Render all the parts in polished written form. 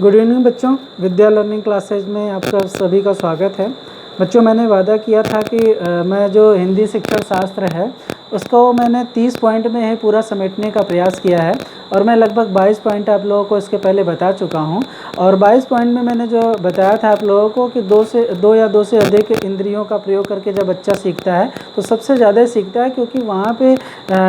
Good evening बच्चों, विद्या learning classes में आपका सभी का स्वागत है। बच्चों, मैंने वादा किया था कि मैं जो हिंदी शिक्षण शास्त्र है उसको मैंने 30 पॉइंट में ही पूरा समेटने का प्रयास किया है और मैं लगभग 22 पॉइंट आप लोगों को इसके पहले बता चुका हूं। और 22 पॉइंट में मैंने जो बताया था आप लोगों को कि दो या दो से अधिक इंद्रियों का प्रयोग करके जब बच्चा सीखता है तो सबसे ज़्यादा सीखता है, क्योंकि वहाँ पे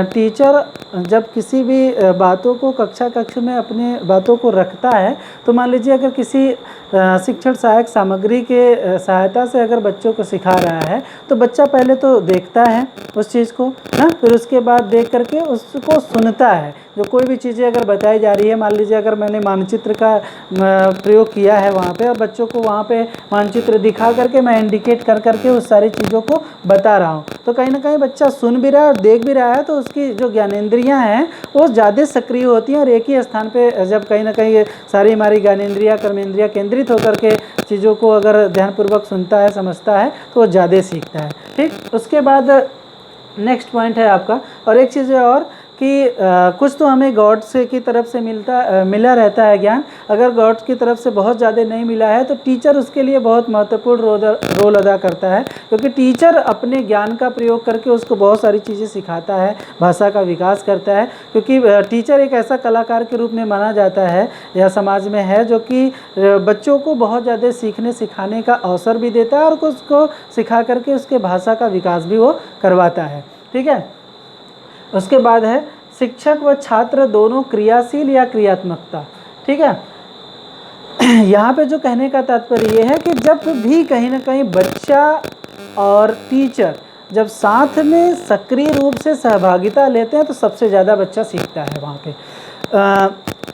टीचर जब किसी भी बातों को कक्ष में अपने बातों को रखता है तो मान लीजिए अगर किसी शिक्षण सहायक सामग्री के सहायता से अगर बच्चों को सिखा रहा है तो बच्चा पहले तो देखता है उस चीज़ को ना, फिर उसके बाद देख करके उसको सुनता है। जो कोई भी चीज़ें अगर बताई जा रही है, मान लीजिए अगर मैंने मानचित्र का प्रयोग किया है वहाँ पे और बच्चों को वहाँ पे मानचित्र दिखा करके मैं इंडिकेट कर करके उस सारी चीज़ों को बता रहा हूँ, तो कहीं ना कहीं बच्चा सुन भी रहा है और देख भी रहा है, तो उसकी जो ज्ञानेंद्रियाँ हैं वो ज़्यादा सक्रिय होती हैं और एक ही स्थान पर जब कहीं ना कहीं सारी हमारी ज्ञानेंद्रियाँ कर्मेंद्रियाँ केंद्रित होकर के चीज़ों को अगर ध्यानपूर्वक सुनता है, समझता है, तो वो ज़्यादा सीखता है। ठीक, उसके बाद नेक्स्ट पॉइंट है आपका, और एक चीज़ है और कि कुछ तो हमें गॉड से की तरफ से मिला रहता है ज्ञान। अगर गॉड की तरफ से बहुत ज़्यादा नहीं मिला है तो टीचर उसके लिए बहुत महत्वपूर्ण रोल अदा करता है, क्योंकि टीचर अपने ज्ञान का प्रयोग करके उसको बहुत सारी चीज़ें सिखाता है, भाषा का विकास करता है। क्योंकि टीचर एक ऐसा कलाकार के रूप में माना जाता है या समाज में है जो कि बच्चों को बहुत ज़्यादा सीखने सिखाने का अवसर भी देता है और उसको सिखा करके उसके भाषा का विकास भी वो करवाता है। ठीक है, उसके बाद है शिक्षक व छात्र दोनों क्रियाशील या क्रियात्मकता। ठीक है, यहाँ पे जो कहने का तात्पर्य ये है कि जब भी कहीं ना कहीं बच्चा और टीचर जब साथ में सक्रिय रूप से सहभागिता लेते हैं तो सबसे ज़्यादा बच्चा सीखता है वहाँ पे।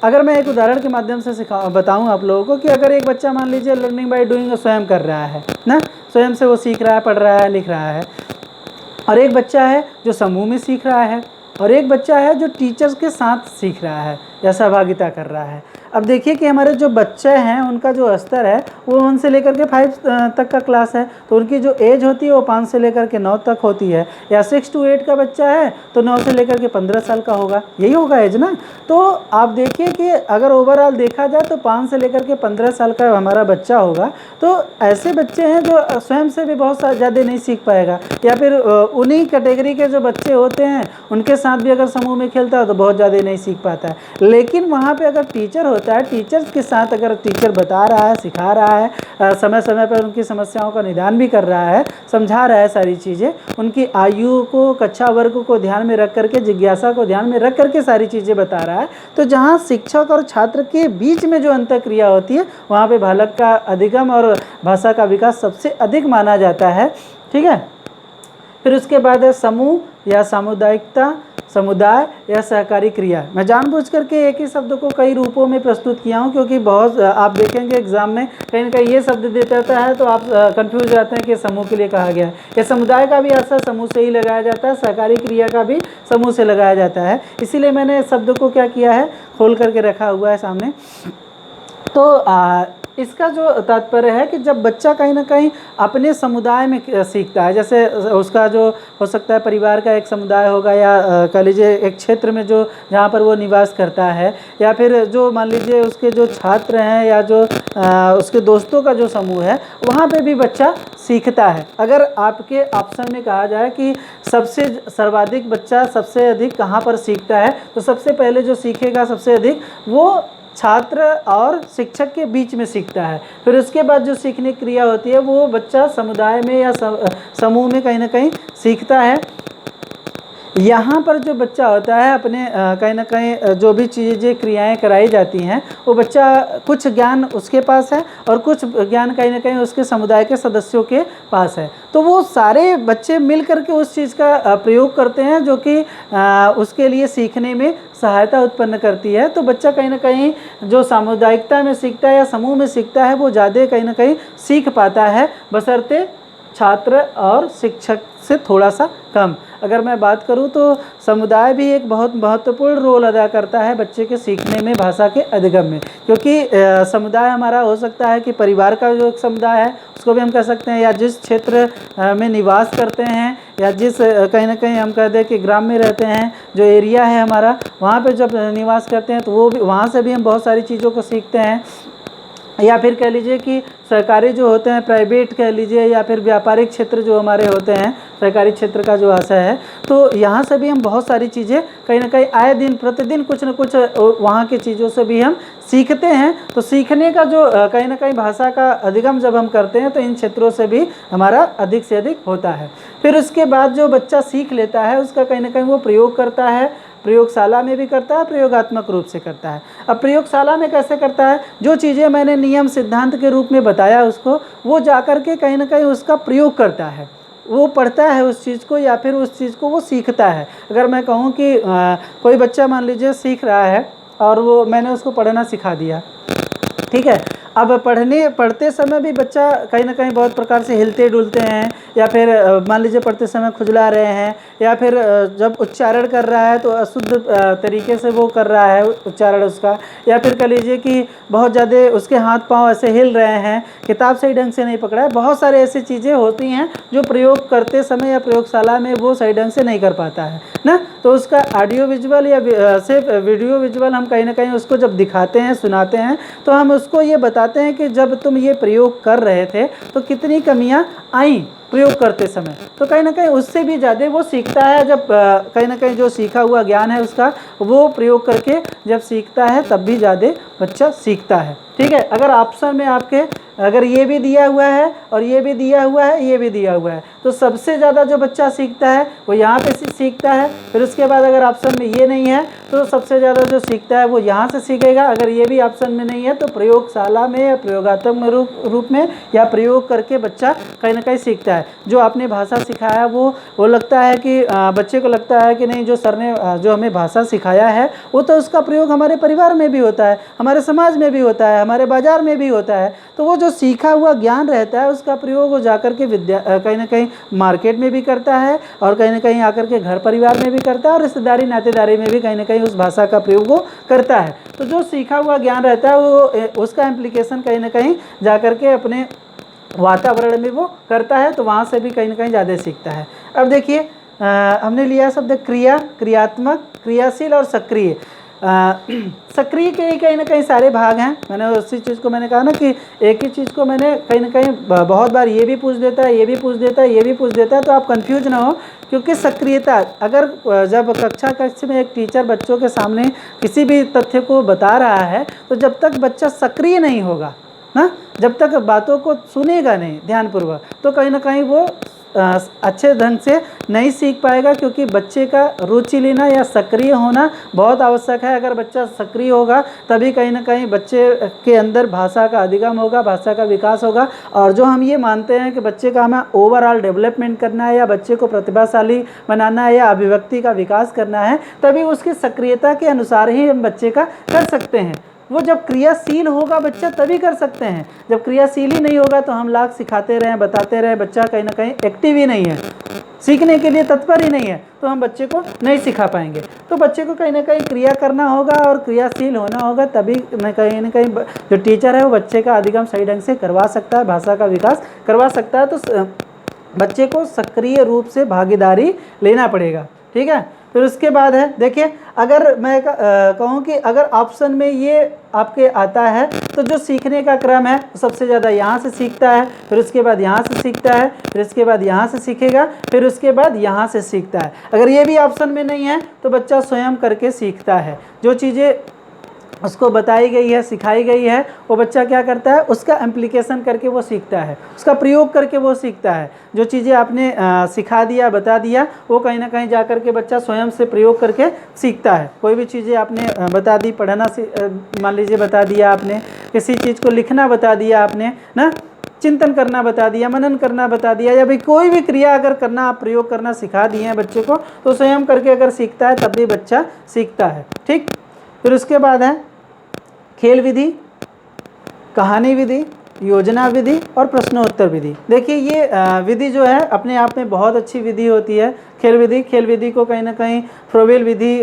अगर मैं एक उदाहरण के माध्यम से बताऊं आप लोगों को कि अगर एक बच्चा मान लीजिए लर्निंग बाय डूइंग स्वयं कर रहा है ना, स्वयं से वो सीख रहा है, पढ़ रहा है, लिख रहा है, और एक बच्चा है जो समूह में सीख रहा है, और एक बच्चा है जो टीचर्स के साथ सीख रहा है या सहभागिता कर रहा है। अब देखिए कि हमारे जो बच्चे हैं उनका जो स्तर है वो 1 से लेकर के 5 तक का क्लास है, तो उनकी जो एज होती है वो 5 से लेकर के 9 तक होती है। या 6 to 8 का बच्चा है तो 9 से लेकर के 15 साल का होगा, यही होगा एज ना। तो आप देखिए कि अगर ओवरऑल देखा जाए तो 5 से लेकर के 15 साल का हमारा बच्चा होगा। तो ऐसे बच्चे हैं जो स्वयं से भी बहुत ज़्यादा नहीं सीख पाएगा, या फिर उन्हीं कैटेगरी के जो बच्चे होते हैं उनके साथ भी अगर समूह में खेलता है तो बहुत ज़्यादा नहीं सीख पाता है। लेकिन वहाँ पे अगर टीचर होता है, टीचर्स के साथ अगर टीचर बता रहा है, सिखा रहा है, समय समय पर उनकी समस्याओं का निदान भी कर रहा है, समझा रहा है सारी चीज़ें, उनकी आयु को, कक्षा वर्ग को ध्यान में रख करके, जिज्ञासा को ध्यान में रख करके सारी चीज़ें बता रहा है, तो जहाँ शिक्षक और छात्र के बीच में जो अंतःक्रिया होती है वहाँ पर बालक का अधिगम और भाषा का विकास सबसे अधिक माना जाता है। ठीक है, फिर उसके बाद है समूह या सामुदायिकता, समुदाय या सहकारी क्रिया। मैं जानबूझ करके एक ही शब्द को कई रूपों में प्रस्तुत किया हूँ, क्योंकि बहुत आप देखेंगे एग्जाम में कहीं ना कहीं ये शब्द दे देता है तो आप कंफ्यूज जाते हैं कि समूह के लिए कहा गया है। या समुदाय का भी असर समूह से ही लगाया जाता है, सहकारी क्रिया का भी समूह से लगाया जाता है, इसीलिए मैंने शब्द को क्या किया है, खोल करके रखा हुआ है सामने। तो इसका जो तात्पर्य है कि जब बच्चा कहीं ना कहीं अपने समुदाय में सीखता है, जैसे उसका जो हो सकता है परिवार का एक समुदाय होगा, या कह लीजिए एक क्षेत्र में जो जहाँ पर वो निवास करता है, या फिर जो मान लीजिए उसके जो छात्र हैं या जो उसके दोस्तों का जो समूह है, वहाँ पे भी बच्चा सीखता है। अगर आपके ऑप्शन में कहा जाए कि सबसे सर्वाधिक बच्चा सबसे अधिक कहाँ पर सीखता है, तो सबसे पहले जो सीखेगा सबसे अधिक वो छात्र और शिक्षक के बीच में सीखता है। फिर उसके बाद जो सीखने की क्रिया होती है वो बच्चा समुदाय में या समूह में कहीं ना कहीं सीखता है। यहाँ पर जो बच्चा होता है अपने कहीं ना कहीं जो भी चीज़ें क्रियाएं कराई जाती हैं वो बच्चा कुछ ज्ञान उसके पास है और कुछ ज्ञान कहीं ना कहीं उसके समुदाय के सदस्यों के पास है, तो वो सारे बच्चे मिल करके उस चीज़ का प्रयोग करते हैं जो कि उसके लिए सीखने में सहायता उत्पन्न करती है। तो बच्चा कहीं ना कहीं जो सामुदायिकता में सीखता है या समूह में सीखता है वो ज़्यादा कहीं ना कहीं सीख पाता है, बशर्ते छात्र और शिक्षक से थोड़ा सा कम। अगर मैं बात करूं तो समुदाय भी एक बहुत महत्वपूर्ण रोल अदा करता है बच्चे के सीखने में, भाषा के अधिगम में, क्योंकि समुदाय हमारा हो सकता है कि परिवार का जो एक समुदाय है उसको भी हम कह सकते हैं, या जिस क्षेत्र में निवास करते हैं, या जिस कहीं ना कहीं हम कह दें कि ग्राम में रहते हैं, जो एरिया है हमारा, वहाँ पे जब निवास करते हैं तो वो भी, वहाँ से भी हम बहुत सारी चीज़ों को सीखते हैं। या फिर कह लीजिए कि सरकारी जो होते हैं, प्राइवेट कह लीजिए, या फिर व्यापारिक क्षेत्र जो हमारे होते हैं, सरकारी क्षेत्र का जो आशय है, तो यहाँ से भी हम बहुत सारी चीज़ें कहीं ना कहीं आए दिन प्रतिदिन कुछ न कुछ वहाँ की चीज़ों से भी हम सीखते हैं। तो सीखने का जो कहीं ना कहीं भाषा का अधिगम जब हम करते हैं तो इन क्षेत्रों से भी हमारा अधिक से अधिक होता है। फिर उसके बाद जो बच्चा सीख लेता है उसका कहीं ना कहीं वो प्रयोग करता है, प्रयोगशाला में भी करता है, प्रयोगात्मक रूप से करता है। अब प्रयोगशाला में कैसे करता है, जो चीज़ें मैंने नियम सिद्धांत के रूप में बताया उसको, वो जाकर के कहीं ना कहीं उसका प्रयोग करता है, वो पढ़ता है उस चीज़ को या फिर उस चीज़ को वो सीखता है। अगर मैं कहूँ कि कोई बच्चा मान लीजिए सीख रहा है और वो मैंने उसको पढ़ना सिखा दिया, ठीक है। अब पढ़ते समय भी बच्चा कहीं ना कहीं बहुत प्रकार से हिलते डुलते हैं, या फिर मान लीजिए पढ़ते समय खुजला रहे हैं, या फिर जब उच्चारण कर रहा है तो अशुद्ध तरीके से वो कर रहा है उच्चारण उसका, या फिर कह लीजिए कि बहुत ज़्यादा उसके हाथ पांव ऐसे हिल रहे हैं, किताब सही ढंग से नहीं पकड़ा है। बहुत सारे ऐसी चीज़ें होती हैं जो प्रयोग करते समय या प्रयोगशाला में वो सही ढंग से नहीं कर पाता है ना। तो उसका ऑडियो विजुअल या सिर्फ वीडियो विजुअल हम कहीं ना कहीं उसको जब दिखाते हैं, सुनाते हैं, तो हम उसको ये बताते हैं कि जब तुम ये प्रयोग कर रहे थे तो कितनी कमियां आई प्रयोग करते समय। तो कहीं ना कहीं उससे भी ज़्यादा वो सीखता है, जब कहीं ना कहीं जो सीखा हुआ ज्ञान है उसका वो प्रयोग करके जब सीखता है तब भी ज़्यादा बच्चा सीखता है, ठीक है। अगर ऑप्शन में आपके अगर ये भी दिया हुआ है और ये भी दिया हुआ है, ये भी दिया हुआ है, तो सबसे ज़्यादा जो बच्चा सीखता है वो यहाँ पे सीखता है। फिर उसके बाद अगर ऑप्शन में ये नहीं है तो सबसे ज़्यादा जो सीखता है वो यहाँ से सीखेगा। अगर ये भी ऑप्शन में नहीं है तो प्रयोगशाला में या प्रयोगात्मक रूप में या प्रयोग करके बच्चा कहीं ना कहीं सीखता है। जो आपने भाषा सिखाया वो लगता है कि बच्चे को लगता है कि नहीं, जो सर ने जो हमें भाषा सिखाया है वो तो उसका प्रयोग हमारे परिवार में भी होता है, हमारे समाज में भी होता है, हमारे बाजार में भी होता है। तो वो जो सीखा हुआ ज्ञान रहता है उसका प्रयोग वो जाकर के कहीं ना कहीं मार्केट में भी करता है, और कहीं ना कहीं आकर के घर परिवार में भी करता है, और रिश्तेदारी नातेदारी में भी कहीं ना कहीं उस भाषा का प्रयोग वो करता है। तो जो सीखा हुआ ज्ञान रहता है वो उसका इम्प्लीकेशन कहीं ना कहीं जाकर के अपने वातावरण में वो करता है, तो वहाँ से भी कहीं ना कहीं ज़्यादा सीखता है। अब देखिए हमने लिया शब्द क्रिया, क्रियात्मक, क्रियाशील और सक्रिय। सक्रिय के कहीं ना कहीं सारे भाग हैं। मैंने उसी चीज़ को मैंने कहा ना कि एक ही चीज़ को मैंने कहीं ना कहीं बहुत बार ये भी पूछ देता है, ये भी पूछ देता है, ये भी पूछ देता है, तो आप कंफ्यूज ना हो। क्योंकि सक्रियता, अगर जब कक्ष में एक टीचर बच्चों के सामने किसी भी तथ्य को बता रहा है तो जब तक बच्चा सक्रिय नहीं होगा ना, जब तक बातों को सुनेगा नहीं ध्यानपूर्वक, तो कहीं ना कहीं वो अच्छे ढंग से नहीं सीख पाएगा। क्योंकि बच्चे का रुचि लेना या सक्रिय होना बहुत आवश्यक है। अगर बच्चा सक्रिय होगा तभी कहीं ना कहीं बच्चे के अंदर भाषा का अधिगम होगा, भाषा का विकास होगा। और जो हम ये मानते हैं कि बच्चे का हमें ओवरऑल डेवलपमेंट करना है या बच्चे को प्रतिभाशाली बनाना है या अभिव्यक्ति का विकास करना है, तभी उसकी सक्रियता के अनुसार ही हम बच्चे का कर सकते हैं। वो जब क्रियाशील होगा बच्चा तभी कर सकते हैं। जब क्रियाशील ही नहीं होगा तो हम लाख सिखाते रहें, बताते रहें, बच्चा कहीं ना कहीं एक्टिव ही नहीं है, सीखने के लिए तत्पर ही नहीं है, तो हम बच्चे को नहीं सिखा पाएंगे। तो बच्चे को कहीं ना कहीं क्रिया करना होगा और क्रियाशील होना होगा, तभी ना कहीं जो टीचर है वो बच्चे का अधिगम सही ढंग से करवा सकता है, भाषा का विकास करवा सकता है। तो बच्चे को सक्रिय रूप से भागीदारी लेना पड़ेगा, ठीक है। फिर उसके बाद है, देखिए अगर मैं कहूँ कि अगर ऑप्शन में ये आपके आता है तो जो सीखने का क्रम है सबसे ज़्यादा यहाँ से सीखता है, फिर उसके बाद यहाँ से सीखता है, फिर उसके बाद यहाँ से सीखेगा, फिर उसके बाद यहाँ से सीखता है। अगर ये भी ऑप्शन में नहीं है तो बच्चा स्वयं करके सीखता है। जो चीज़ें उसको बताई गई है, सिखाई गई है, वो बच्चा क्या करता है, उसका एप्लीकेशन करके वो सीखता है, उसका प्रयोग करके वो सीखता है। जो चीज़ें आपने सिखा दिया, बता दिया, वो कहीं ना कहीं जा कर के बच्चा स्वयं से प्रयोग करके सीखता है। कोई भी चीज़ें आपने बता दी, पढ़ना मान लीजिए बता दिया आपने, किसी चीज़ को लिखना बता दिया आपने ना, चिंतन करना बता दिया, मनन करना बता दिया, या भाई कोई भी क्रिया अगर करना, आप प्रयोग करना सिखा दिए हैं बच्चे को, तो स्वयं करके अगर सीखता है तब भी बच्चा सीखता है, ठीक। फिर उसके बाद है खेल विधि, कहानी विधि, योजना विधि और प्रश्नोत्तर विधि। देखिए ये विधि जो है अपने आप में बहुत अच्छी विधि होती है। खेल विधि को कहीं ना कहीं फ्रोबेल विधि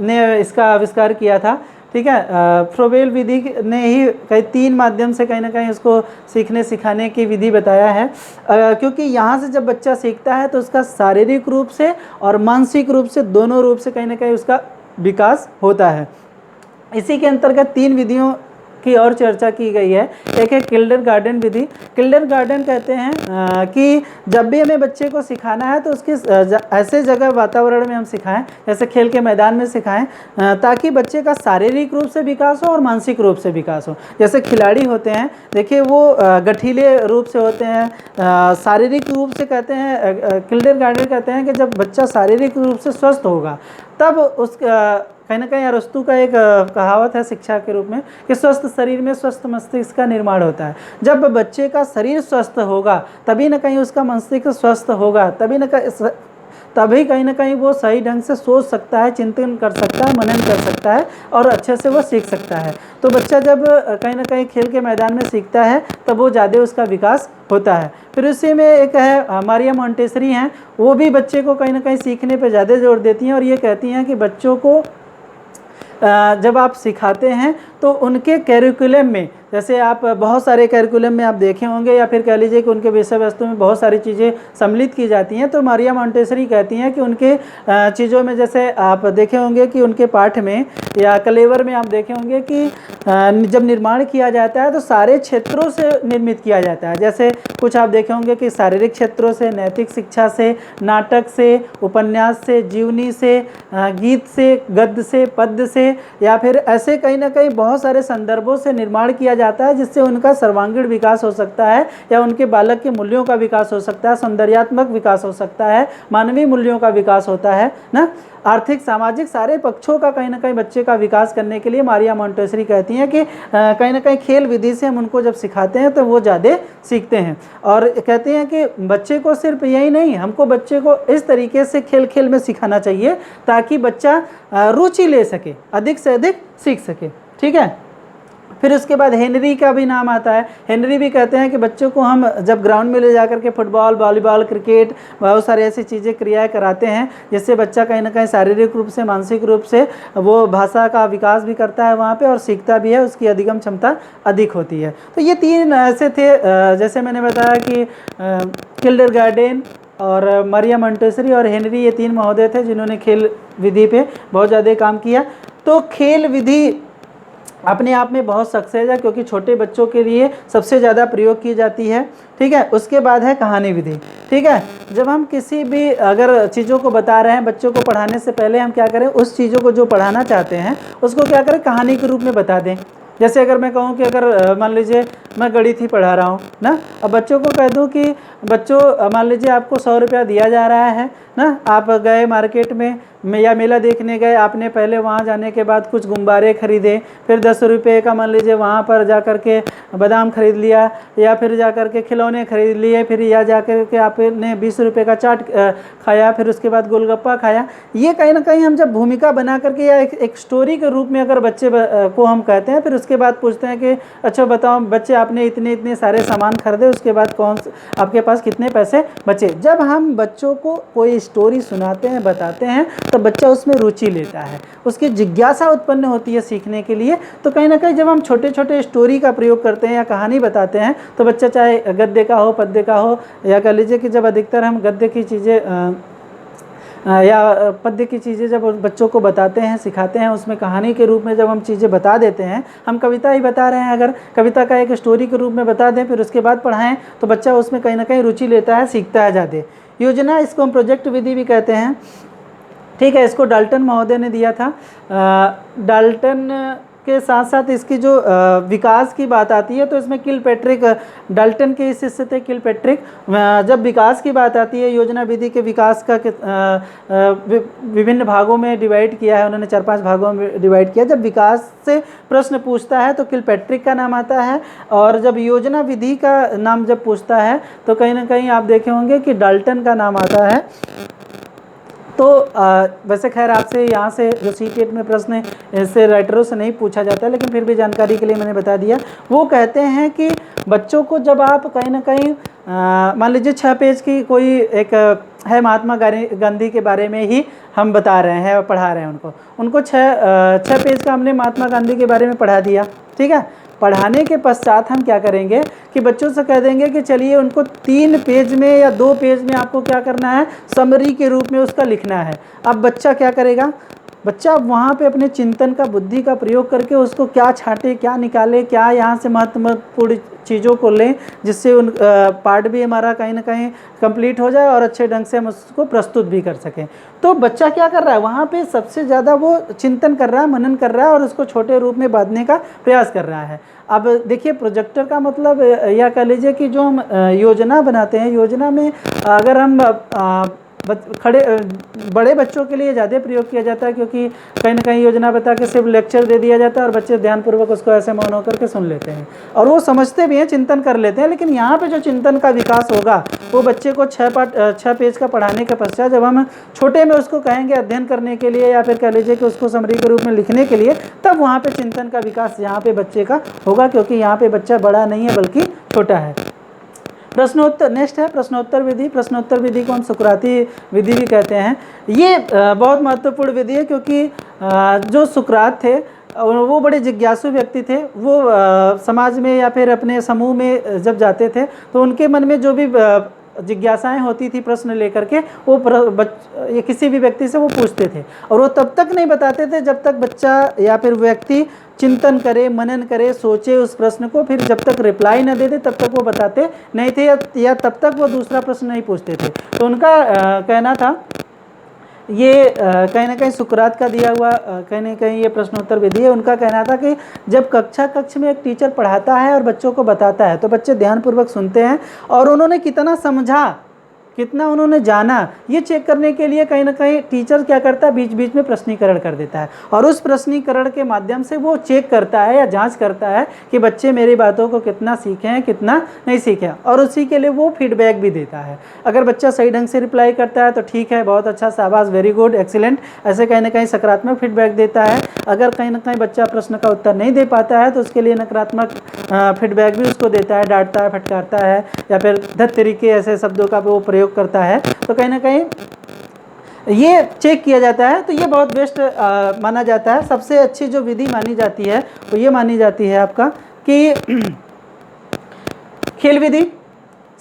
ने इसका आविष्कार किया था, ठीक है। फ्रोबेल विधि ने ही कई 3 माध्यम से कहीं ना कहीं उसको सीखने सिखाने की विधि बताया है। क्योंकि यहाँ से जब बच्चा सीखता है तो उसका शारीरिक रूप से और मानसिक रूप से, दोनों रूप से कहीं ना कहीं उसका विकास होता है। इसी के अंतर्गत 3 विधियों की और चर्चा की गई है। एक है किंडरगार्टन विधि। किंडरगार्टन कहते हैं कि जब भी हमें बच्चे को सिखाना है तो उसकी ऐसे जगह वातावरण में हम सिखाएं, जैसे खेल के मैदान में सिखाएं, ताकि बच्चे का शारीरिक रूप से विकास हो और मानसिक रूप से विकास हो। जैसे खिलाड़ी होते हैं, देखिए वो गठीले रूप से होते हैं, शारीरिक रूप से कहते हैं, किंडरगार्टन कहते हैं कि जब बच्चा शारीरिक रूप से स्वस्थ होगा तब उस कहीं ना कहीं अरस्तु का एक कहावत है शिक्षा के रूप में कि स्वस्थ शरीर में स्वस्थ मस्तिष्क का निर्माण होता है। जब बच्चे का शरीर स्वस्थ होगा तभी ना कहीं उसका मस्तिष्क स्वस्थ होगा, तभी कहीं ना कहीं वो सही ढंग से सोच सकता है, चिंतन कर सकता है, मनन कर सकता है और अच्छे से वो सीख सकता है। तो बच्चा जब कहीं ना कहीं खेल के मैदान में सीखता है तब वो ज़्यादा उसका विकास होता है। फिर उसी में एक है मारिया मोंटेसरी हैं, वो भी बच्चे को कहीं ना कहीं सीखने पर ज़्यादा जोर देती हैं और ये कहती हैं कि बच्चों को जब आप सिखाते हैं तो उनके कैरिकुलम में, जैसे आप बहुत सारे कैरिकुलम में आप देखे होंगे या फिर कह लीजिए कि उनके विषय वस्तु में बहुत सारी चीज़ें सम्मिलित की जाती हैं, तो मारिया मोंटेसरी कहती हैं कि उनके चीज़ों में, जैसे आप देखे होंगे कि उनके पाठ में या कलेवर में आप देखे होंगे कि जब निर्माण किया जाता है तो सारे क्षेत्रों से निर्मित किया जाता है। जैसे कुछ आप देखे होंगे कि शारीरिक क्षेत्रों से, नैतिक शिक्षा से, नाटक से, उपन्यास से, जीवनी से, गीत से, गद्य से, पद्य से, या फिर ऐसे कहीं ना कहीं बहुत सारे संदर्भों से निर्माण किया जाता है, जिससे उनका सर्वांगीण विकास हो सकता है या उनके बालक के मूल्यों का विकास हो सकता है, सौंदर्यात्मक विकास हो सकता है, मानवीय मूल्यों का विकास होता है ना, आर्थिक सामाजिक सारे पक्षों का कहीं ना कहीं बच्चे का विकास करने के लिए मारिया मोंटेसरी कहती हैं कि कहीं ना कहीं खेल विधि से हम उनको जब सिखाते हैं तो वो ज़्यादा सीखते हैं। और कहते हैं कि बच्चे को सिर्फ यही नहीं, हमको बच्चे को इस तरीके से खेल खेल में सिखाना चाहिए ताकि बच्चा रुचि ले सके, अधिक से अधिक सीख सके। ठीक है। फिर उसके बाद हेनरी का भी नाम आता है। हेनरी भी कहते हैं कि बच्चों को हम जब ग्राउंड में ले जाकर के फुटबॉल, वॉलीबॉल, क्रिकेट, बहुत सारे ऐसी चीज़ें क्रियाएं कराते हैं जिससे बच्चा कहीं ना कहीं शारीरिक रूप से, मानसिक रूप से वो भाषा का विकास भी करता है वहाँ पे और सीखता भी है, उसकी अधिगम क्षमता अधिक होती है। तो ये तीन ऐसे थे, जैसे मैंने बताया कि किंडरगार्टन और मारिया मोंटेसरी और हेनरी, ये तीन महोदय थे जिन्होंने खेल विधि पे बहुत ज़्यादा काम किया। तो खेल विधि अपने आप में बहुत सक्सेस है क्योंकि छोटे बच्चों के लिए सबसे ज़्यादा प्रयोग की जाती है। ठीक है। उसके बाद है कहानी विधि। ठीक है। जब हम किसी भी अगर चीज़ों को बता रहे हैं, बच्चों को पढ़ाने से पहले हम क्या करें, उस चीज़ों को जो पढ़ाना चाहते हैं उसको क्या करें, कहानी के रूप में बता दें। जैसे अगर मैं कहूँ कि अगर मान लीजिए मैं गणित ही पढ़ा रहा हूँ ना, अब बच्चों को कह दूँ कि बच्चों मान लीजिए आपको 100 रुपया दिया जा रहा है ना, आप गए मार्केट में या मेला देखने गए, आपने पहले वहाँ जाने के बाद कुछ गुब्बारे खरीदे, फिर 10 रुपये का मान लीजिए वहाँ पर जा कर के बादाम खरीद लिया या फिर जा कर के खिलौने खरीद लिए, फिर या जा कर के आपने 20 रुपये का चाट खाया, फिर उसके बाद गोलगप्पा खाया। ये कहीं ना कहीं हम जब भूमिका बना करके या एक स्टोरी के रूप में अगर बच्चे को हम कहते हैं, फिर उसके बाद पूछते हैं कि अच्छा बताओ बच्चे आपने इतने इतने सारे सामान खरीदे, उसके बाद आपके पास कितने पैसे बचे। जब हम बच्चों को कोई स्टोरी सुनाते हैं, बताते हैं, तो बच्चा उसमें रुचि लेता है, उसकी जिज्ञासा उत्पन्न होती है सीखने के लिए। तो कहीं ना कहीं जब हम छोटे छोटे स्टोरी का प्रयोग करते हैं या कहानी बताते हैं तो बच्चा चाहे गद्य का हो, पद्य का हो, या कह लीजिए कि जब अधिकतर हम गद्य की चीज़ें या पद्य की चीज़ें जब बच्चों को बताते हैं, सिखाते हैं, उसमें कहानी के रूप में जब हम चीज़ें बता देते हैं, हम कविता ही बता रहे हैं, अगर कविता का एक स्टोरी के रूप में बता दें फिर उसके बाद पढ़ाएं तो बच्चा उसमें कहीं ना कहीं रुचि लेता है, सीखता है ज़्यादा। योजना, इसको हम प्रोजेक्ट विधि भी कहते हैं। ठीक है। इसको डाल्टन महोदय ने दिया था। डाल्टन के साथ साथ इसकी जो विकास की बात आती है तो इसमें किलपैट्रिक, डाल्टन के शिष्य थे किलपैट्रिक। जब विकास की बात आती है, योजना विधि के विकास का विभिन्न भागों में डिवाइड किया है उन्होंने, 4-5 भागों में डिवाइड किया। जब विकास से प्रश्न पूछता है तो किलपैट्रिक का नाम आता है, और जब योजना विधि का नाम जब पूछता है तो कहीं ना कहीं आप देखे होंगे कि डाल्टन का नाम आता है। तो वैसे खैर आपसे यहाँ से जो सीटेट में प्रश्न ऐसे राइटरों से नहीं पूछा जाता है, लेकिन फिर भी जानकारी के लिए मैंने बता दिया। वो कहते हैं कि बच्चों को जब आप कहीं ना कहीं मान लीजिए 6 पेज की कोई एक है, महात्मा गांधी के बारे में ही हम बता रहे हैं और पढ़ा रहे हैं उनको 6 पेज का हमने महात्मा गांधी के बारे में पढ़ा दिया। ठीक है। पढ़ाने के पश्चात हम क्या करेंगे कि बच्चों से कह देंगे कि चलिए उनको 3 पेज में या 2 पेज में आपको क्या करना है, समरी के रूप में उसका लिखना है। अब बच्चा क्या करेगा, बच्चा वहाँ पे अपने चिंतन का, बुद्धि का प्रयोग करके उसको क्या छांटे, क्या निकाले, क्या यहाँ से महत्वपूर्ण चीज़ों को लें, जिससे उन पार्ट भी हमारा कहीं ना कहीं कंप्लीट हो जाए और अच्छे ढंग से हम उसको प्रस्तुत भी कर सकें। तो बच्चा क्या कर रहा है वहाँ पे, सबसे ज़्यादा वो चिंतन कर रहा है, मनन कर रहा है और उसको छोटे रूप में बांधने का प्रयास कर रहा है। अब देखिए, प्रोजेक्टर का मतलब या कह लीजिए कि जो हम योजना बनाते हैं, योजना में अगर हम बड़े बच्चों के लिए ज़्यादा प्रयोग किया जाता है, क्योंकि कहीं ना कहीं योजना बता के सिर्फ लेक्चर दे दिया जाता है और बच्चे ध्यानपूर्वक उसको ऐसे मौन होकर के सुन लेते हैं और वो समझते भी हैं, चिंतन कर लेते हैं। लेकिन यहाँ पे जो चिंतन का विकास होगा वो बच्चे को 6 पेज का पढ़ाने के पश्चात जब हम छोटे में उसको कहेंगे अध्ययन करने के लिए या फिर कह लीजिए कि उसको समरी के रूप में लिखने के लिए, तब वहाँ पे चिंतन का विकास यहाँ पे बच्चे का होगा, क्योंकि यहाँ पे बच्चा बड़ा नहीं है बल्कि छोटा है। प्रश्नोत्तर, नेक्स्ट है प्रश्नोत्तर विधि। प्रश्नोत्तर विधि को हम सुकराती विधि भी कहते हैं। ये बहुत महत्वपूर्ण विधि है, क्योंकि जो सुकरात थे वो बड़े जिज्ञासु व्यक्ति थे। वो समाज में या फिर अपने समूह में जब जाते थे तो उनके मन में जो भी जिज्ञासाएं होती थी प्रश्न लेकर के, वो किसी भी व्यक्ति से वो पूछते थे और वो तब तक नहीं बताते थे जब तक बच्चा या फिर व्यक्ति चिंतन करे, मनन करे, सोचे उस प्रश्न को, फिर जब तक रिप्लाई न दे दे तब तक वो बताते नहीं थे या तब तक वो दूसरा प्रश्न नहीं पूछते थे। तो उनका कहना था, ये कहीं ना कहीं सुकरात का दिया हुआ कहीं ना कहीं ये प्रश्नोत्तर विधि है। उनका कहना था कि जब कक्ष में एक टीचर पढ़ाता है और बच्चों को बताता है तो बच्चे ध्यानपूर्वक सुनते हैं और उन्होंने कितना समझा, कितना उन्होंने जाना, ये चेक करने के लिए कहीं ना कहीं टीचर क्या करता है, बीच बीच में प्रश्नीकरण कर देता है और उस प्रश्नीकरण के माध्यम से वो चेक करता है या जांच करता है कि बच्चे मेरी बातों को कितना सीखे हैं, कितना नहीं सीखे हैं, और उसी के लिए वो फीडबैक भी देता है। अगर बच्चा सही ढंग से रिप्लाई करता है तो ठीक है, बहुत अच्छा, शाबाश, वेरी गुड, एक्सीलेंट, ऐसे कहीं ना कहीं सकारात्मक फीडबैक देता है। अगर कहीं ना कहीं बच्चा प्रश्न का उत्तर नहीं दे पाता है तो उसके लिए नकारात्मक फीडबैक भी उसको देता है, डांटता है, फटकारता है या फिर धत तरीके ऐसे शब्दों का वो प्रयोग करता है। तो कहीं ना कहीं ये चेक किया जाता है। तो ये बहुत बेस्ट माना जाता है। सबसे अच्छी जो विधि मानी जाती है वो ये मानी जाती है आपका कि खेल विधि।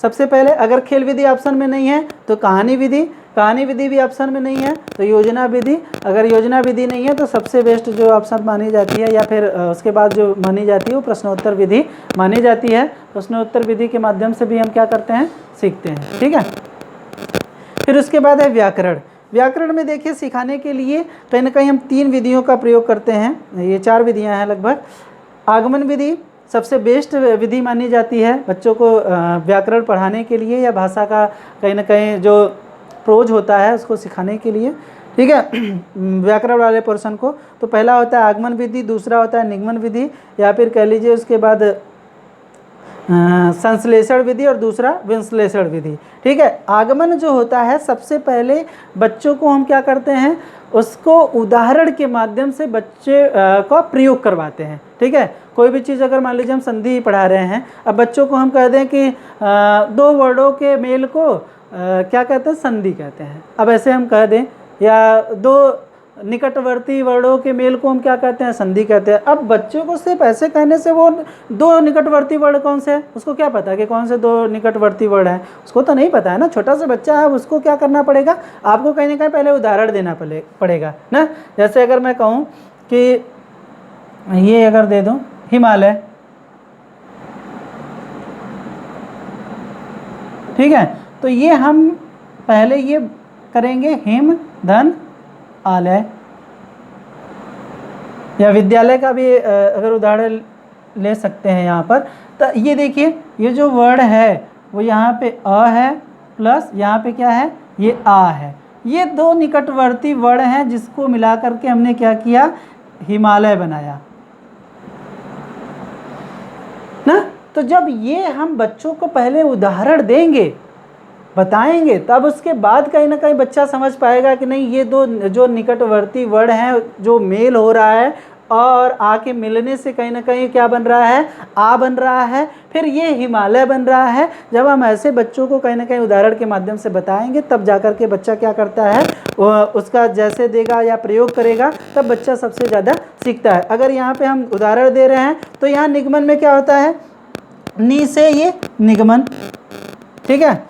सबसे पहले अगर खेल विधि ऑप्शन में नहीं है तो कहानी विधि, कहानी विधि भी ऑप्शन में नहीं है तो योजना विधि, अगर योजना विधि नहीं है तो सबसे बेस्ट जो ऑप्शन मानी जाती है या फिर उसके बाद जो मानी जाती है वो प्रश्नोत्तर विधि मानी जाती है। प्रश्नोत्तर विधि के माध्यम से भी हम क्या करते हैं, सीखते हैं। ठीक है, फिर उसके बाद है व्याकरण। व्याकरण में देखिए, सिखाने के लिए कहीं ना कहीं हम 3 विधियों का प्रयोग करते हैं, ये 4 विधियां हैं लगभग। आगमन विधि सबसे बेस्ट विधि मानी जाती है बच्चों को व्याकरण पढ़ाने के लिए या भाषा का कहीं ना कहीं जो प्रोज होता है उसको सिखाने के लिए। ठीक है, व्याकरण वाले पोर्शन को। तो पहला होता है आगमन विधि, दूसरा होता है निगमन विधि या फिर कह लीजिए उसके बाद संश्लेषण विधि और दूसरा विश्लेषण विधि। ठीक है, आगमन जो होता है सबसे पहले बच्चों को हम क्या करते हैं, उसको उदाहरण के माध्यम से बच्चे का प्रयोग करवाते हैं। ठीक है, कोई भी चीज़ अगर मान लीजिए हम संधि पढ़ा रहे हैं, अब बच्चों को हम कह दें कि 2 वर्डों के मेल को क्या कहते हैं, संधि कहते हैं। अब ऐसे हम कह दें, या 2 निकटवर्ती वर्डों के मेल को हम क्या कहते हैं, संधि कहते हैं। अब बच्चों को सिर्फ ऐसे कहने से वो 2 निकटवर्ती वर्ड कौन से हैं उसको क्या पता कि कौन से 2 निकटवर्ती वर्ड हैं, उसको तो नहीं पता है ना। छोटा सा बच्चा है, उसको क्या करना पड़ेगा, आपको कहीं ना कहीं पहले उदाहरण देना पड़ेगा ना। जैसे अगर मैं कहूँ कि ये अगर दे दूँ हिमालय, ठीक है, तो ये हम पहले ये करेंगे हिम धन आलय, या विद्यालय का भी अगर उदाहरण ले सकते हैं यहाँ पर। तो ये देखिए, ये जो वर्ड है वो यहाँ पे अ है प्लस यहाँ पे क्या है, ये आ है। ये 2 निकटवर्ती वर्ड हैं जिसको मिला करके हमने क्या किया, हिमालय बनाया ना। तो जब ये हम बच्चों को पहले उदाहरण देंगे, बताएंगे, तब उसके बाद कहीं ना कहीं बच्चा समझ पाएगा कि नहीं, ये 2 जो निकटवर्ती वर्ड हैं जो मेल हो रहा है और आ के मिलने से कहीं ना कहीं क्या बन रहा है, आ बन रहा है, फिर ये हिमालय बन रहा है। जब हम ऐसे बच्चों को कहीं ना कहीं उदाहरण के माध्यम से बताएंगे तब जाकर के बच्चा क्या करता है, उसका जैसे देगा या प्रयोग करेगा तब बच्चा सबसे ज़्यादा सीखता है। अगर यहाँ पे हम उदाहरण दे रहे हैं तो यहाँ निगमन में क्या होता है, नी से ये निगमन, ठीक है,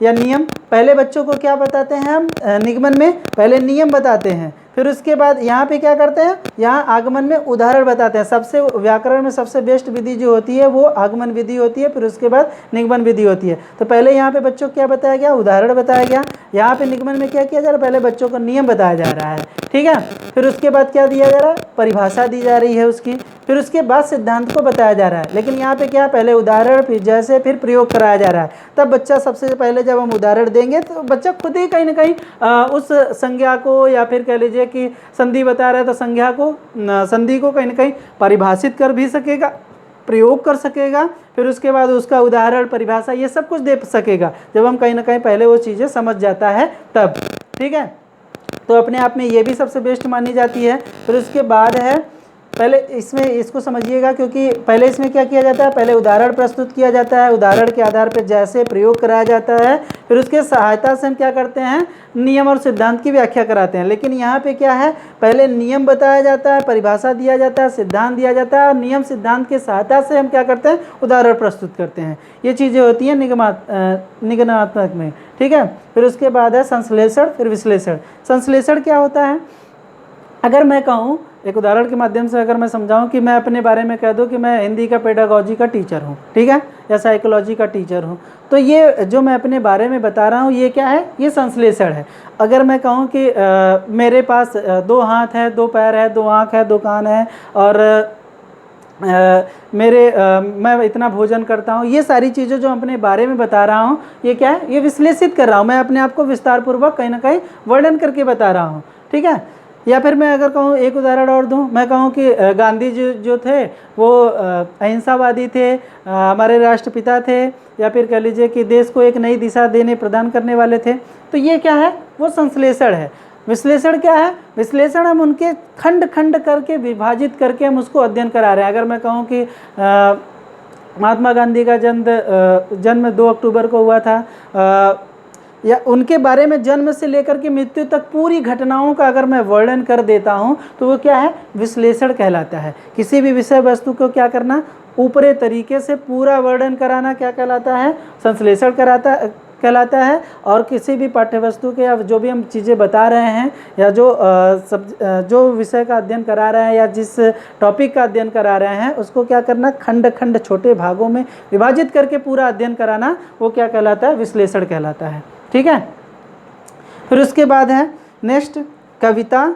या नियम। पहले बच्चों को क्या बताते हैं हम, निगमन में पहले नियम बताते हैं, फिर उसके बाद यहाँ पे क्या करते हैं, यहाँ आगमन में उदाहरण बताते हैं। सबसे व्याकरण में सबसे बेस्ट विधि जो होती है वो आगमन विधि होती है, फिर उसके बाद निगमन विधि होती है। तो पहले यहाँ पे बच्चों को क्या बताया गया, उदाहरण बताया गया। यहाँ पे निगमन में क्या किया जा रहा है, पहले बच्चों को नियम बताया जा रहा है, ठीक है। फिर उसके बाद क्या दिया जा रहा है, परिभाषा दी जा रही है उसकी, फिर उसके बाद सिद्धांत को बताया जा रहा है। लेकिन यहाँ पे क्या, पहले उदाहरण, फिर जैसे, फिर प्रयोग कराया जा रहा है। तब बच्चा सबसे पहले जब हम उदाहरण देंगे तो बच्चा खुद ही कहीं ना कहीं उस संज्ञा को, या फिर कह लीजिए कि संधि बता रहा है तो संज्ञा को, संधि को कहीं ना कहीं परिभाषित कर भी सकेगा, प्रयोग कर सकेगा, फिर उसके बाद उसका उदाहरण, परिभाषा, ये सब कुछ दे सकेगा जब हम कहीं ना कहीं पहले वो चीज़ें समझ जाता है तब, ठीक है। तो अपने आप में ये भी सबसे बेस्ट मानी जाती है। फिर उसके बाद है, पहले इसमें इसको समझिएगा, क्योंकि पहले इसमें क्या किया जाता है, पहले उदाहरण प्रस्तुत किया जाता है, उदाहरण के आधार पर जैसे प्रयोग कराया जाता है, फिर उसके सहायता से हम क्या करते हैं, नियम और सिद्धांत की व्याख्या कराते हैं। लेकिन यहाँ पे क्या है, पहले नियम बताया जाता है, परिभाषा दिया जाता है, सिद्धांत दिया जाता है, और नियम सिद्धांत के सहायता से हम क्या करते हैं, उदाहरण प्रस्तुत करते हैं। ये चीज़ें होती हैं निगमनात्मक में, ठीक है। फिर उसके बाद है संश्लेषण, फिर विश्लेषण। संश्लेषण क्या होता है, अगर मैं कहूँ एक उदाहरण के माध्यम से अगर मैं समझाऊं कि मैं अपने बारे में कह दूं कि मैं हिंदी का पेडागोजी का टीचर हूं, ठीक है, या साइकोलॉजी का टीचर हूं, तो ये जो मैं अपने बारे में बता रहा हूं ये क्या है, ये संश्लेषण है। अगर मैं कहूं कि मेरे पास 2 हाथ है, 2 पैर है, 2 आँख है, 2 कान है, और मैं इतना भोजन करता हूँ, ये सारी चीज़ें जो अपने बारे में बता रहा हूँ, ये क्या है, ये विश्लेषित कर रहा हूँ, मैं अपने आप को विस्तारपूर्वक कहीं ना कहीं वर्णन करके बता रहा हूँ, ठीक है। या फिर मैं अगर कहूँ, एक उदाहरण और दूँ, मैं कहूँ कि गांधी जी जो थे वो अहिंसावादी थे, हमारे राष्ट्रपिता थे, या फिर कह लीजिए कि देश को एक नई दिशा देने प्रदान करने वाले थे। तो ये क्या है, वो संश्लेषण है। विश्लेषण क्या है, विश्लेषण हम उनके खंड खंड करके, विभाजित करके हम उसको अध्ययन करा रहे हैं। अगर मैं कहूँ कि महात्मा गांधी का जन्म 2 अक्टूबर को हुआ था, या उनके बारे में जन्म से लेकर के मृत्यु तक पूरी घटनाओं का अगर मैं वर्णन कर देता हूं, तो वो क्या है, विश्लेषण कहलाता है। किसी भी विषय वस्तु को क्या करना, ऊपरी तरीके से पूरा वर्णन कराना क्या कहलाता है, संश्लेषण कहलाता है। और किसी भी पाठ्य वस्तु के, या जो भी हम चीज़ें बता रहे हैं, या जो विषय का अध्ययन करा रहे हैं, या जिस टॉपिक का अध्ययन करा रहे हैं, उसको क्या करना, खंड खंड छोटे भागों में विभाजित करके पूरा अध्ययन कराना, वो क्या कहलाता है, विश्लेषण कहलाता है, ठीक है। फिर उसके बाद है नेक्स्ट, कविता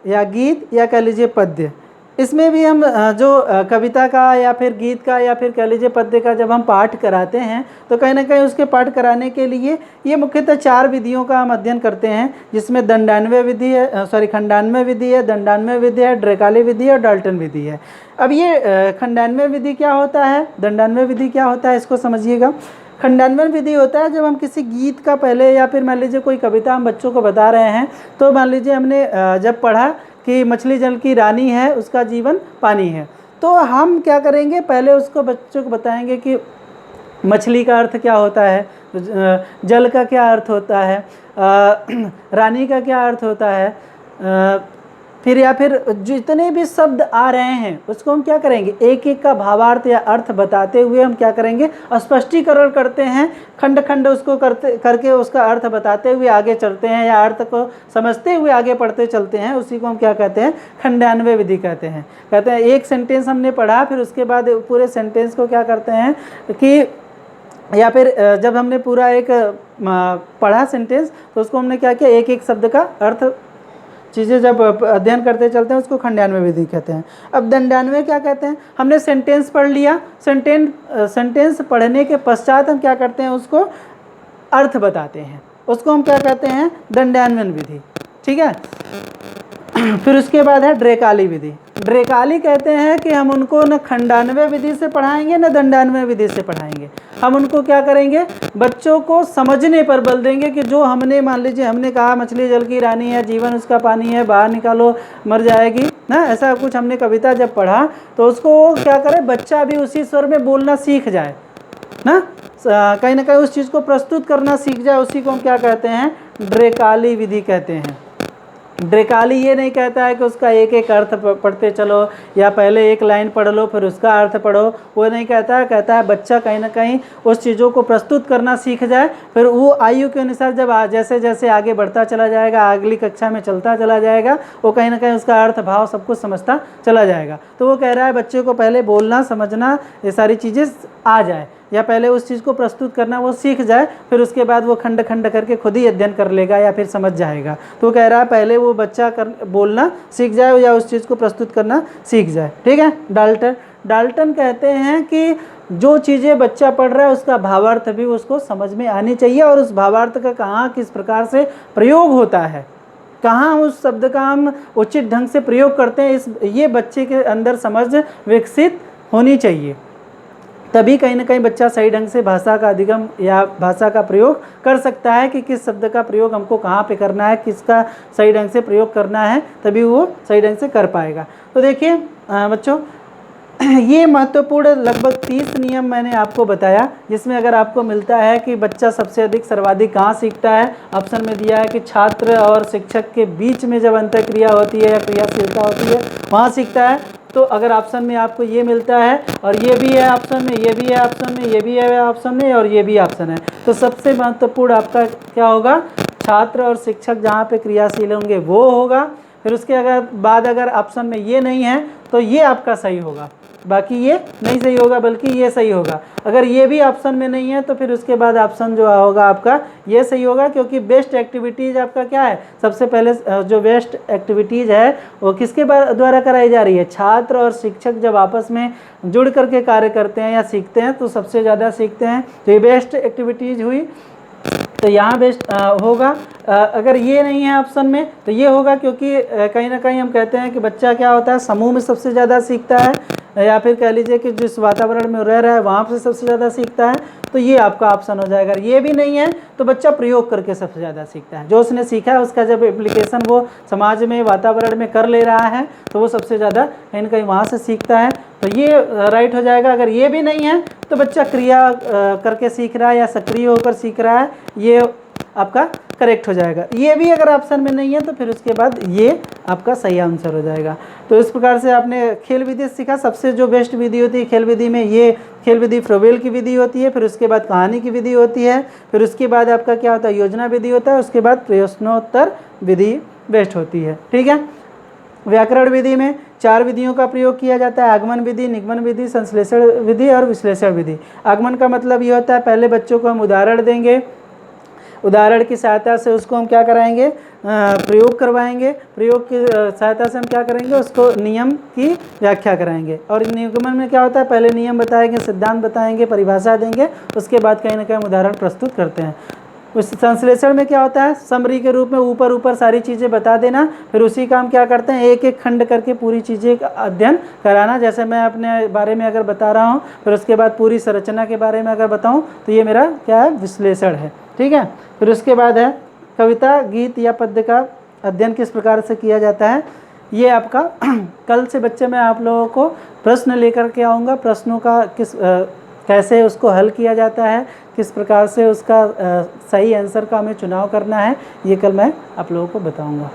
या गीत, या कह लीजिए पद्य। इसमें भी हम जो कविता का, या फिर गीत का, या फिर कह लीजिए पद्य का जब हम पाठ कराते हैं, तो कहीं ना कहीं उसके पाठ कराने के लिए ये मुख्यतः 4 विधियों का हम अध्ययन करते हैं, जिसमें दंडान्वय विधि है, खंडान्वय विधि है, दंडान्वय विधि है, ड्रेकाली विधि है, और डाल्टन विधि है। अब ये खंडान्वय विधि क्या होता है, दंडान्वय विधि क्या होता है, इसको समझिएगा। खंडान्वय विधि होता है जब हम किसी गीत का पहले, या फिर मान लीजिए कोई कविता हम बच्चों को बता रहे हैं, तो मान लीजिए हमने जब पढ़ा कि मछली जल की रानी है, उसका जीवन पानी है, तो हम क्या करेंगे, पहले उसको बच्चों को बताएंगे कि मछली का अर्थ क्या होता है, जल का क्या अर्थ होता है, रानी का क्या अर्थ होता है, फिर या फिर जितने भी शब्द आ रहे हैं उसको हम क्या करेंगे, एक एक का भावार्थ या अर्थ बताते हुए हम क्या करेंगे, स्पष्टीकरण करते हैं, खंड खंड उसको करके उसका अर्थ बताते हुए आगे चलते हैं, या अर्थ को समझते हुए आगे पढ़ते चलते हैं। उसी को हम क्या कहते हैं, खंडान्वय विधि कहते हैं। एक सेंटेंस हमने पढ़ा, फिर उसके बाद पूरे सेंटेंस को क्या करते हैं कि, या फिर जब हमने पूरा एक पढ़ा सेंटेंस, तो उसको हमने क्या किया, एक एक शब्द का अर्थ चीज़ें जब अध्ययन करते चलते हैं, उसको खंडान्वय विधि कहते हैं। अब दंडान्वय क्या कहते हैं, हमने सेंटेंस पढ़ लिया, सेंटेंस पढ़ने के पश्चात हम क्या करते हैं, उसको अर्थ बताते हैं, उसको हम क्या कहते हैं, दंडान्वय विधि, ठीक है। फिर उसके बाद है ड्रेकाली विधि। ड्रेकाली कहते हैं कि हम उनको न खंडान्वय विधि से पढ़ाएंगे न दंडान्वय विधि से पढ़ाएंगे, हम उनको क्या करेंगे, बच्चों को समझने पर बल देंगे कि जो हमने, मान लीजिए हमने कहा मछली जल की रानी है, जीवन उसका पानी है, बाहर निकालो मर जाएगी ना, ऐसा कुछ हमने कविता जब पढ़ा, तो उसको क्या करें, बच्चा भी उसी स्वर में बोलना सीख जाए ना, कहीं ना कहीं उस चीज़ को प्रस्तुत करना सीख जाए, उसी को हम क्या कहते हैं, ड्रेकाली विधि कहते हैं, ड्रेकाली ये नहीं कहता है कि उसका एक एक अर्थ पढ़ते चलो या पहले एक लाइन पढ़ लो फिर उसका अर्थ पढ़ो, वो नहीं कहता है। कहता है बच्चा कहीं ना कहीं उस चीज़ों को प्रस्तुत करना सीख जाए, फिर वो आयु के अनुसार जब जैसे जैसे आगे बढ़ता चला जाएगा, अगली कक्षा में चलता चला जाएगा, वो कहीं ना कहीं उसका अर्थ भाव सब कुछ समझता चला जाएगा। तो वो कह रहा है बच्चे को पहले बोलना समझना ये सारी चीज़ें आ जाए, या पहले उस चीज़ को प्रस्तुत करना वो सीख जाए, फिर उसके बाद वो खंड खंड करके खुद ही अध्ययन कर लेगा या फिर समझ जाएगा। तो कह रहा है पहले वो बच्चा बोलना सीख जाए या उस चीज़ को प्रस्तुत करना सीख जाए। ठीक है। डाल्टन कहते हैं कि जो चीज़ें बच्चा पढ़ रहा है उसका भावार्थ भी उसको समझ में आनी चाहिए, और उस भावार्थ का कहाँ किस प्रकार से प्रयोग होता है, कहाँ उस शब्द का हम उचित ढंग से प्रयोग करते हैं, ये बच्चे के अंदर समझ विकसित होनी चाहिए। तभी कहीं ना कहीं बच्चा सही ढंग से भाषा का अधिगम या भाषा का प्रयोग कर सकता है कि किस शब्द का प्रयोग हमको कहाँ पे करना है, किसका सही ढंग से प्रयोग करना है, तभी वो सही ढंग से कर पाएगा। तो देखिए बच्चों, ये महत्वपूर्ण लगभग 30 नियम मैंने आपको बताया, जिसमें अगर आपको मिलता है कि बच्चा सबसे अधिक सर्वाधिक कहाँ सीखता है, ऑप्शन में दिया है कि छात्र और शिक्षक के बीच में जब अंतःक्रिया होती है या क्रियाशीलता होती है वहाँ सीखता है। तो अगर ऑप्शन में आपको ये मिलता है और ये भी है ऑप्शन में, ये भी है ऑप्शन में, ये भी है ऑप्शन में और ये भी ऑप्शन है, तो सबसे महत्वपूर्ण आपका क्या होगा, छात्र और शिक्षक जहाँ पे क्रियाशील होंगे वो होगा। फिर उसके बाद अगर ऑप्शन में ये नहीं है तो ये आपका सही होगा, बाकी ये नहीं सही होगा बल्कि ये सही होगा। अगर ये भी ऑप्शन में नहीं है तो फिर उसके बाद ऑप्शन जो होगा आपका ये सही होगा, क्योंकि बेस्ट एक्टिविटीज़ आपका क्या है, सबसे पहले जो बेस्ट एक्टिविटीज़ है वो किसके द्वारा कराई जा रही है, छात्र और शिक्षक जब आपस में जुड़ करके कार्य करते हैं या सीखते हैं तो सबसे ज़्यादा सीखते हैं। तो ये बेस्ट एक्टिविटीज़ हुई, तो यहाँ बेस्ट होगा। अगर ये नहीं है ऑप्शन में तो ये होगा, क्योंकि कहीं ना कहीं हम कहते हैं कि बच्चा क्या होता है समूह में सबसे ज़्यादा सीखता है, या फिर कह लीजिए कि जिस वातावरण में रह रहा है वहाँ से सबसे ज़्यादा सीखता है, तो ये आपका ऑप्शन हो जाएगा। ये भी नहीं है तो बच्चा प्रयोग करके सबसे ज़्यादा सीखता है, जो उसने सीखा है उसका जब एप्लीकेशन वो समाज में वातावरण में कर ले रहा है तो वो सबसे ज़्यादा कहीं ना कहीं वहाँ से सीखता है, तो ये राइट हो जाएगा। अगर ये भी नहीं है तो बच्चा क्रिया करके सीख रहा है या सक्रिय होकर सीख रहा है, ये आपका करेक्ट हो जाएगा। ये भी अगर ऑप्शन में नहीं है तो फिर उसके बाद ये आपका सही आंसर हो जाएगा। तो इस प्रकार से आपने खेल विधि सीखा। सबसे जो बेस्ट विधि होती है खेल विधि में, ये खेल विधि फ्रोबेल की विधि होती है, फिर उसके बाद कहानी की विधि होती है, फिर उसके बाद आपका क्या होता है योजना विधि होता है, उसके बाद प्रश्नोत्तर विधि बेस्ट होती है। ठीक है। व्याकरण विधि में 4 विधियों का प्रयोग किया जाता है, आगमन विधि, निगमन विधि, संश्लेषण विधि और विश्लेषण विधि। आगमन का मतलब ये होता है पहले बच्चों को हम उदाहरण देंगे, उदाहरण की सहायता से उसको हम क्या कराएंगे, प्रयोग करवाएंगे, प्रयोग की सहायता से हम क्या करेंगे, उसको नियम की व्याख्या कराएंगे। और निगमन में क्या होता है, पहले नियम बताएंगे, सिद्धांत बताएंगे, परिभाषा देंगे, उसके बाद कहीं ना कहीं उदाहरण प्रस्तुत करते हैं। उस संश्लेषण में क्या होता है, समरी के रूप में ऊपर ऊपर सारी चीज़ें बता देना, फिर उसी का हम क्या करते हैं एक एक खंड करके पूरी चीज़ें का अध्ययन कराना। जैसे मैं अपने बारे में अगर बता रहा हूँ, फिर उसके बाद पूरी संरचना के बारे में अगर बताऊँ तो ये मेरा क्या है, विश्लेषण है। ठीक है। फिर उसके बाद है कविता, गीत या पद्य का अध्ययन किस प्रकार से किया जाता है, ये आपका कल से बच्चे मैं आप लोगों को प्रश्न लेकर के आऊँगा। प्रश्नों का कैसे उसको हल किया जाता है, किस प्रकार से उसका सही आंसर का हमें चुनाव करना है, ये कल मैं आप लोगों को बताऊंगा।